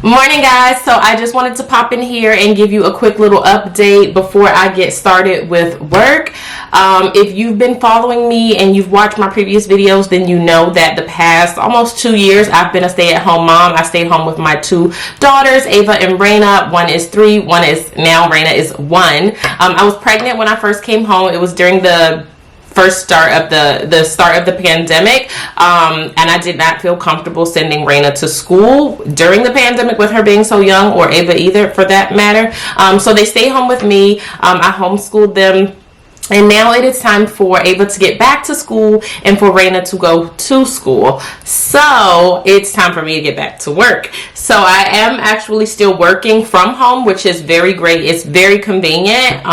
Morning guys, so I just wanted to pop in here and give you a quick little update before I get started with work. If you've been following me and you've watched my previous videos, then you know that the past almost 2 years I've been a stay-at-home mom. I stayed home with my two daughters, Ava and Raina. One is 3, Raina is 1. I was pregnant when I first came home. It was during the first start of the pandemic, and I did not feel comfortable sending Raina to school during the pandemic with her being so young, or Ava either for that matter. So they stayed home with me. I homeschooled them. And now it is time for Ava to get back to school and for Raina to go to school. So it's time for me to get back to work. So I am actually still working from home, which is very great. It's very convenient,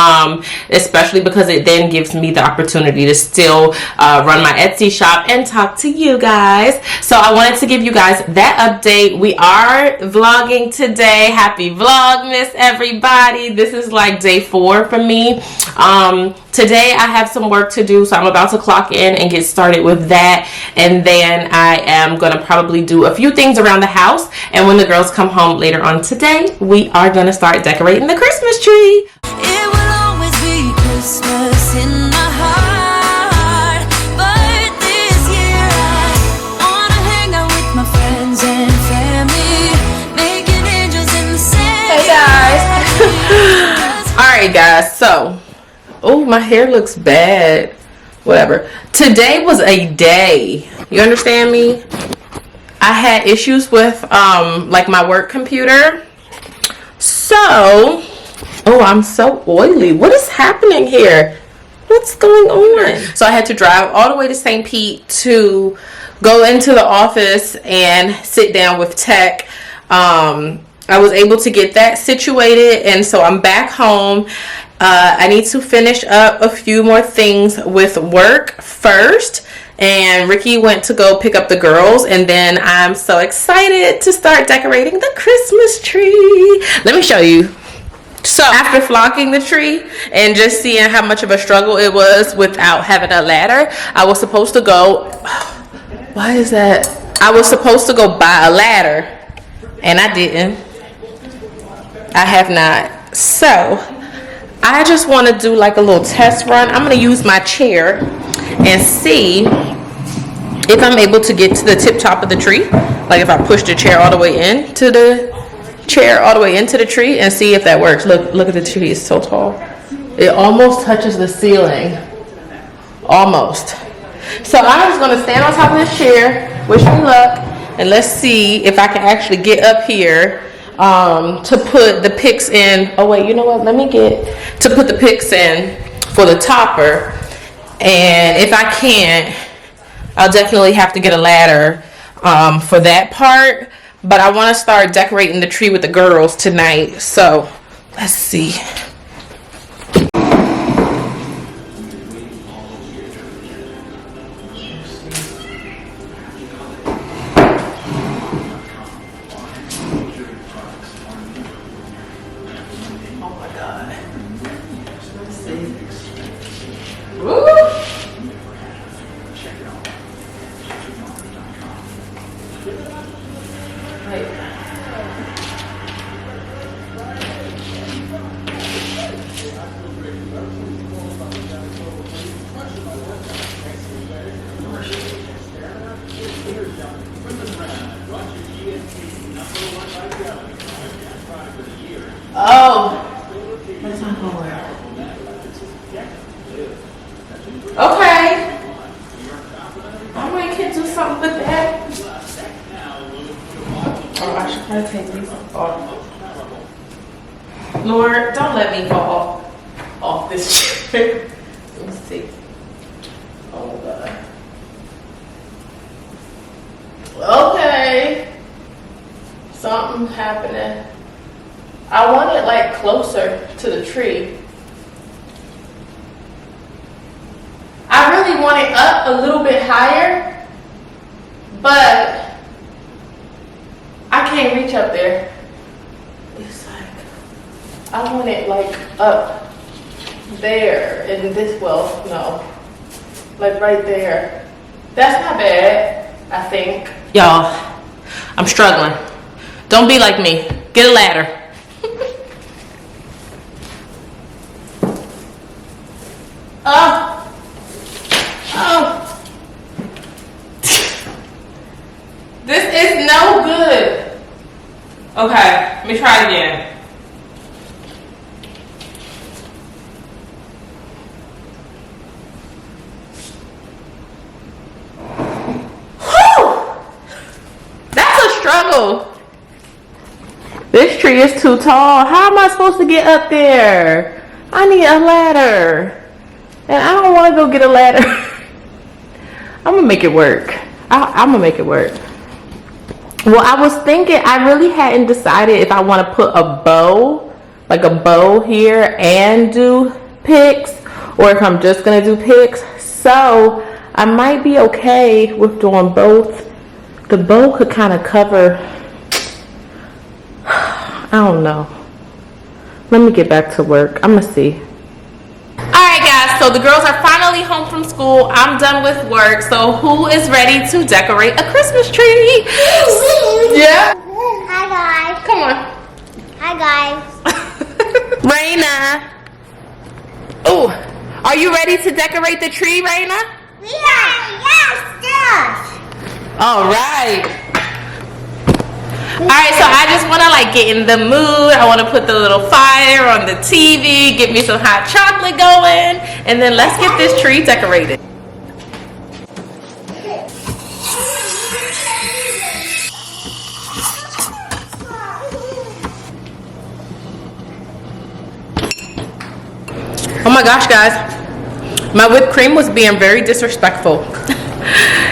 especially because it then gives me the opportunity to still run my Etsy shop and talk to you guys. So I wanted to give you guys that update. We are vlogging today. Happy Vlogmas, everybody. This is like day 4 for me. Today I have some work to do, so I'm about to clock in and get started with that, and then I am going to probably do a few things around the house, and when the girls come home later on today, we are going to start decorating the Christmas tree. It will always be Christmas in my heart, but this year I wanna hang out with my friends and family, making angels in the sand. Hey guys. Alright guys, so oh, my hair looks bad. Whatever. Today was a day. You understand me? I had issues with like my work computer. So, oh, I'm so oily. What is happening here? What's going on? So I had to drive all the way to St. Pete to go into the office and sit down with tech. I was able to get that situated, and so I'm back home. I need to finish up a few more things with work first, and Ricky went to go pick up the girls, and then I'm so excited to start decorating the Christmas tree. Let me show you. So after flocking the tree and just seeing how much of a struggle it was without having a ladder, I was supposed to go, why is that? I was supposed to go buy a ladder, and I didn't. I have not. So I just want to do like a little test run. I'm going to use my chair and see if I'm able to get to the tip top of the tree. Like if I push the chair all the way into the tree and see if that works. Look at the tree. It's so tall. It almost touches the ceiling. Almost. So I'm just going to stand on top of this chair. Wish me luck. And let's see if I can actually get up here to put the picks in. Oh wait, you know what, let me get to put the picks in for the topper, and if I can't, I'll definitely have to get a ladder for that part. But I want to start decorating the tree with the girls tonight, so let's see. Oh, that's not gonna work. Okay. I might can do something with that. Oh, I should probably take these off. Lord, don't let me fall off this chair. Let me see. Oh God. Okay. Something happening. I want it like closer to the tree. I really want it up a little bit higher, but I can't reach up there. It's like, I want it like up there and this, well, no, like right there. That's not bad, I think. Y'all, I'm struggling. Don't be like me. Get a ladder. Oh. Oh. This is no good. Okay, let me try it again. Struggle. This tree is too tall. How am I supposed to get up there? I need a ladder. And I don't want to go get a ladder. I'm going to make it work. I'm going to make it work. Well, I was thinking, I really hadn't decided if I want to put a bow, like a bow here and do picks, or if I'm just going to do picks. So I might be okay with doing both. The bow could kind of cover, I don't know. Let me get back to work. I'm gonna see. Alright guys, so the girls are finally home from school. I'm done with work. So who is ready to decorate a Christmas tree? Yeah? Hi guys. Come on. Hi guys. Raina. Oh, are you ready to decorate the tree, Raina? Yes. All right. All right, so I just want to like get in the mood. I want to put the little fire on the TV, get me some hot chocolate going, and then let's get this tree decorated. Oh my gosh, guys. My whipped cream was being very disrespectful.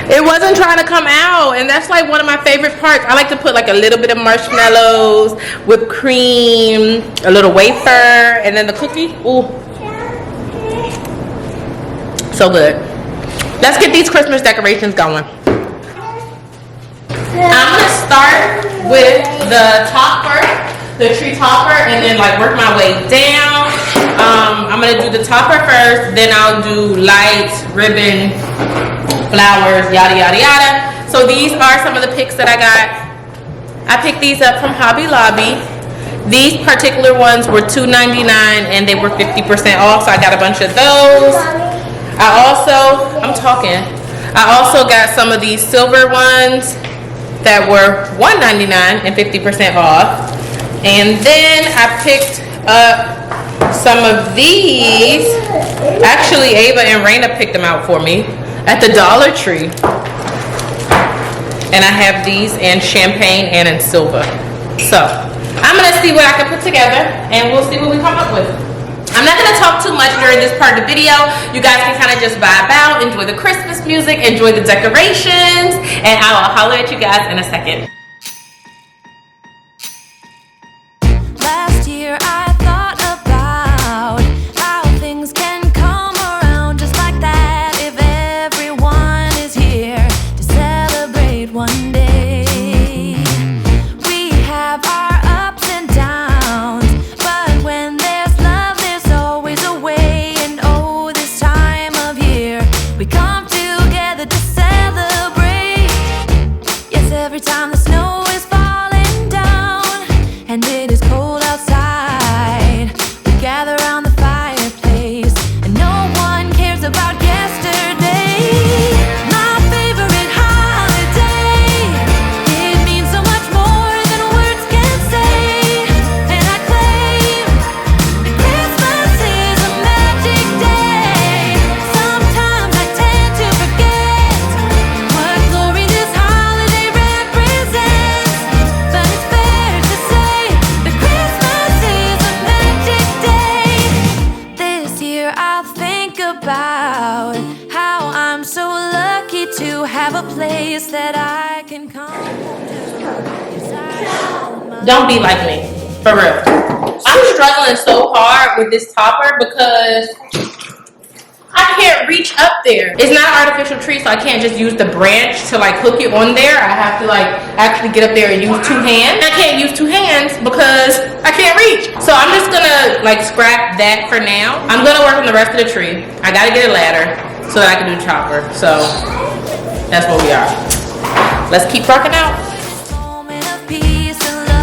It wasn't trying to come out, and that's like one of my favorite parts. I like to put like a little bit of marshmallows, whipped cream, a little wafer, and then the cookie. Ooh, so good. Let's get these Christmas decorations going. I'm gonna start with the topper, the tree topper, and then like work my way down. I'm gonna do the topper first, then I'll do lights, ribbon, flowers, yada yada yada. So these are some of the picks that I got. I picked these up from Hobby Lobby. These particular ones were $2.99 and they were 50% off, so I got a bunch of those. I also got some of these silver ones that were $1.99 and 50% off. And then I picked up some of these. Actually, Ava and Raina picked them out for me at the Dollar Tree. And I have these in champagne and in silver. So I'm gonna see what I can put together and we'll see what we come up with. I'm not gonna talk too much during this part of the video. You guys can kind of just vibe out, enjoy the Christmas music, enjoy the decorations, and I will holler at you guys in a second. Last year I thought about how things can come around just like that if everyone is here to celebrate one day. We have our ups and downs, but when there's love there's always a way. And oh, this time of year we come together to celebrate. Yes, every time the snow is falling down and it is cold outside, we gather around the fireplace and no one cares about yesterday. My favorite holiday, it means so much more than words can say. And I claim that Christmas is a magic day. Sometimes I tend to forget what glory this holiday represents, but it's fair to say that Christmas is a magic day. This year I'll think about how I'm so lucky to have a place that I can come to. Yes, I own my Don't be like me, for real. I'm struggling so hard with this topper because I can't reach up there. It's not an artificial tree, so I can't just use the branch to like hook it on there. I have to like actually get up there and use two hands. I can't use two hands because I can't reach. So I'm just gonna like scrap that for now. I'm gonna work on the rest of the tree. I gotta get a ladder so that I can do the chopper. So that's where we are. Let's keep rocking out. moment of peace and love.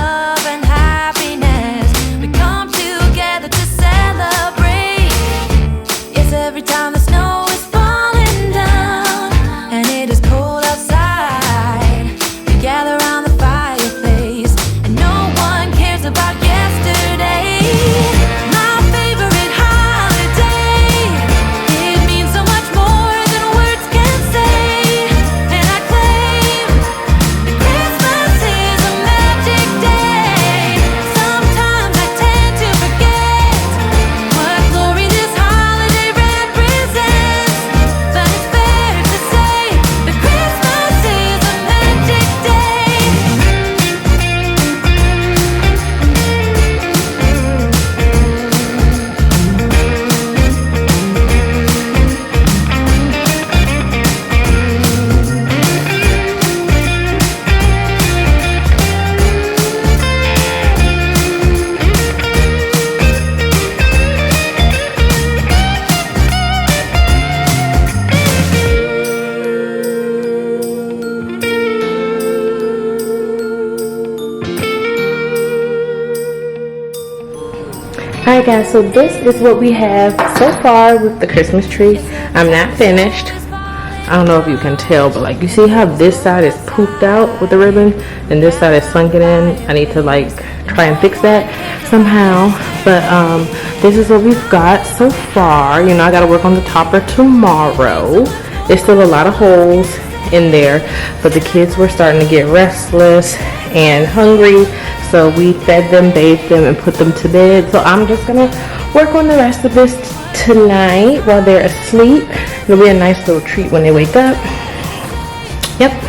Alright guys, so this is what we have so far with the Christmas tree. I'm not finished. I don't know if you can tell, but like you see how this side is poofed out with the ribbon and this side is sunken in. I need to like try and fix that somehow. But this is what we've got so far. You know, I gotta work on the topper tomorrow. There's still a lot of holes in there, but the kids were starting to get restless and hungry, so we fed them, bathed them, and put them to bed. So I'm just gonna work on the rest of this tonight while they're asleep. It'll be a nice little treat when they wake up. Yep.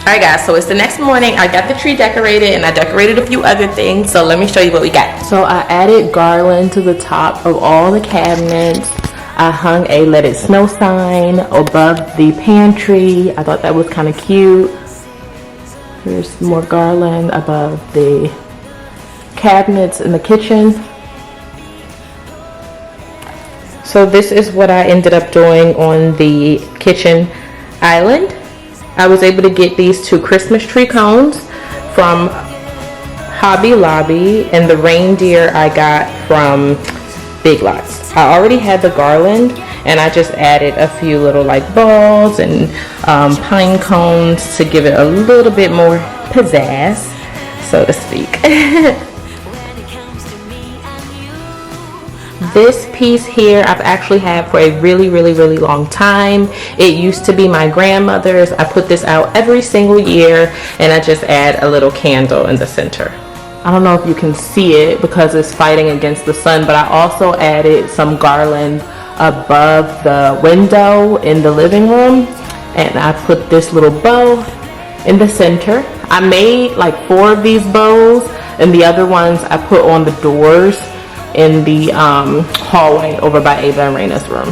Alright guys, so it's the next morning. I got the tree decorated and I decorated a few other things, so let me show you what we got. So I added garland to the top of all the cabinets. I hung a Let It Snow sign above the pantry. I thought that was kind of cute. There's more garland above the cabinets in the kitchen. So this is what I ended up doing on the kitchen island. I was able to get these 2 Christmas tree cones from Hobby Lobby, and the reindeer I got from Big Lots. I already had the garland, and I just added a few little like balls and pine cones to give it a little bit more pizzazz, so to speak. This piece here I've actually had for a really long time. It used to be my grandmother's. I put this out every single year, and I just add a little candle in the center. I don't know if you can see it because it's fighting against the sun, but I also added some garland above the window in the living room, and I put this little bow in the center. I made like 4 of these bows, and the other ones I put on the doors in the hallway over by Ava and Raina's room.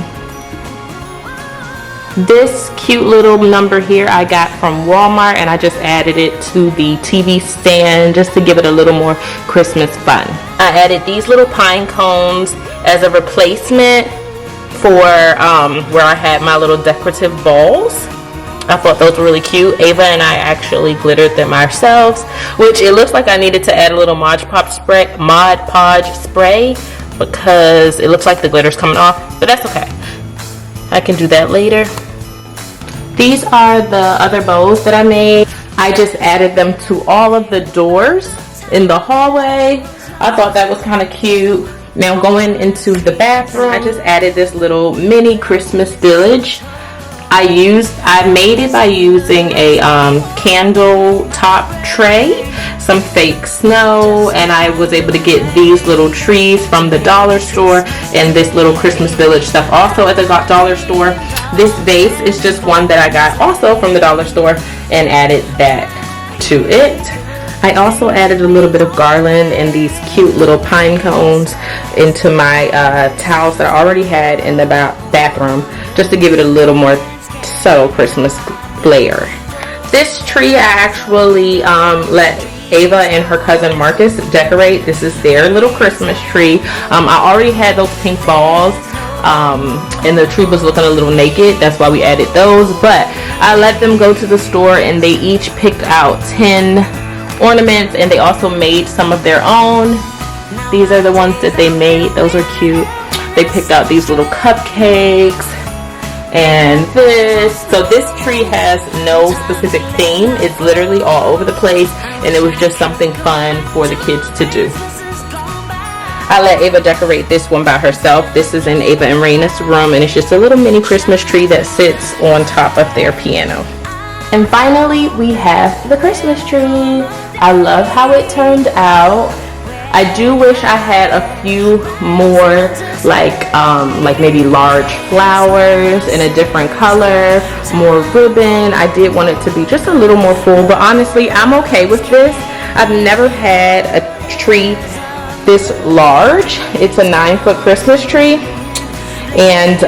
This cute little number here I got from Walmart, and I just added it to the TV stand just to give it a little more Christmas fun. I added these little pine cones as a replacement for where I had my little decorative balls. I thought those were really cute. Ava and I actually glittered them ourselves, which it looks like I needed to add a little Mod Podge spray because it looks like the glitter's coming off, but that's okay. I can do that later. These are the other bows that I made. I just added them to all of the doors in the hallway. I thought that was kind of cute. Now going into the bathroom, I just added this little mini Christmas village. I made it by using a candle top tray, some fake snow, and I was able to get these little trees from the dollar store and this little Christmas village stuff also at the dollar store. This vase is just one that I got also from the dollar store and added that to it. I also added a little bit of garland and these cute little pine cones into my towels that I already had in the bathroom, just to give it a little more So Christmas flair. This tree I actually let Ava and her cousin Marcus decorate. This is their little Christmas tree. I already had those pink balls, and the tree was looking a little naked. That's why we added those. But I let them go to the store and they each picked out 10 ornaments, and they also made some of their own. These are the ones that they made. Those are cute. They picked out these little cupcakes and this. So this tree has no specific theme. It's literally all over the place, and it was just something fun for the kids to do. I let Ava decorate this one by herself. This is in Ava and Raina's room, and it's just a little mini Christmas tree that sits on top of their piano. And finally, we have the Christmas tree. I love how it turned out. I do wish I had a few more like maybe large flowers in a different color, more ribbon. I did want it to be just a little more full, but honestly, I'm okay with this. I've never had a tree this large. It's a 9-foot Christmas tree, and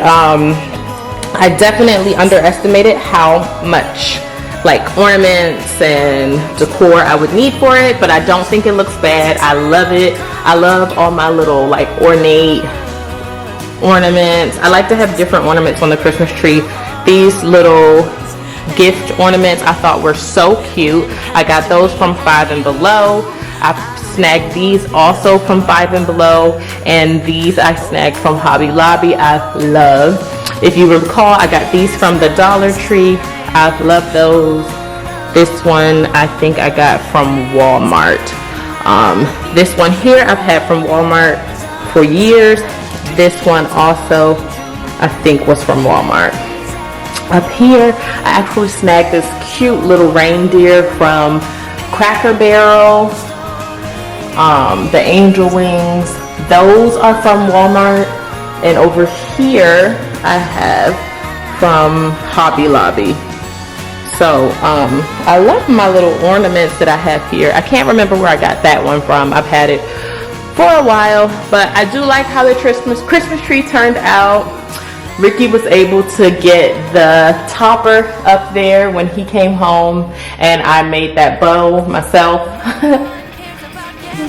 I definitely underestimated how much like ornaments and decor I would need for it, but I don't think it looks bad. I love it. I love all my little like ornate ornaments. I like to have different ornaments on the Christmas tree. These little gift ornaments I thought were so cute. I got those from Five and Below. I snagged these also from Five and Below, and these I snagged from Hobby Lobby. I love. If you recall, I got these from the Dollar Tree. I've loved those. This one I think I got from Walmart. This one here I've had from Walmart for years. This one also I think was from Walmart. Up here I actually snagged this cute little reindeer from Cracker Barrel. The angel wings, those are from Walmart. And over here I have from Hobby Lobby. So I love my little ornaments that I have here. I can't remember where I got that one from. I've had it for a while, but I do like how the Christmas tree turned out. Ricky was able to get the topper up there when he came home, and I made that bow myself.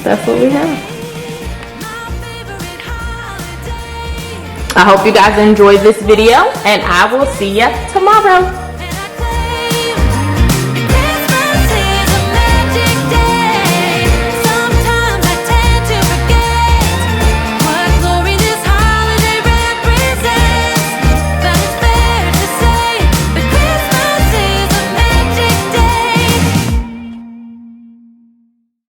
That's what we have. I hope you guys enjoyed this video, and I will see you tomorrow.